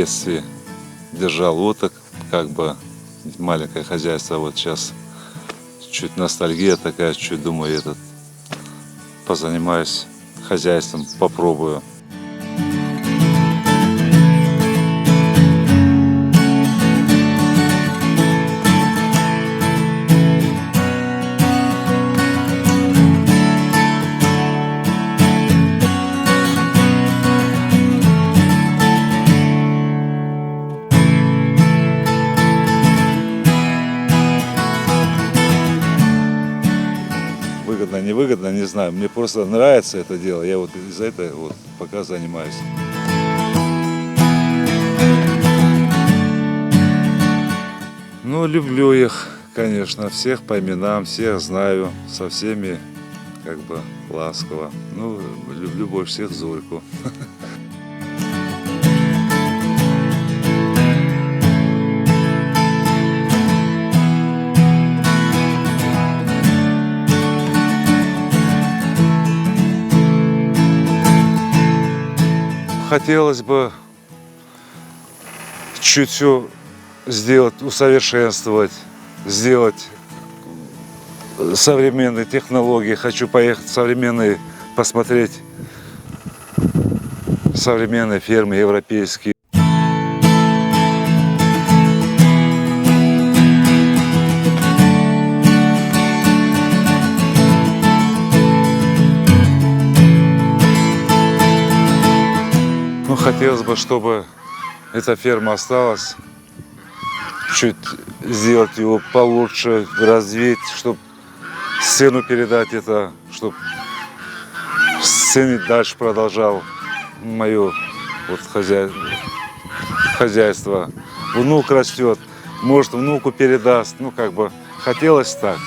детстве держал уток, как бы маленькое хозяйство. Вот сейчас чуть ностальгия такая, чуть думаю, позанимаюсь хозяйством, попробую. Выгодно, невыгодно, не знаю. Мне просто нравится это дело. Я вот из-за этого вот пока занимаюсь. Ну, люблю их, конечно, всех по именам, всех знаю, со всеми как бы ласково. Ну, люблю больше всех Зорьку. Хотелось бы чуть все сделать, усовершенствовать, сделать современные технологии. Хочу поехать современные, посмотреть современные фермы европейские. Ну, хотелось бы, чтобы эта ферма осталась, чуть сделать его получше, развить, чтобы сыну передать это, чтобы сын дальше продолжал мое вот хозяйство. Внук растет, может, внуку передаст, ну, как бы хотелось так.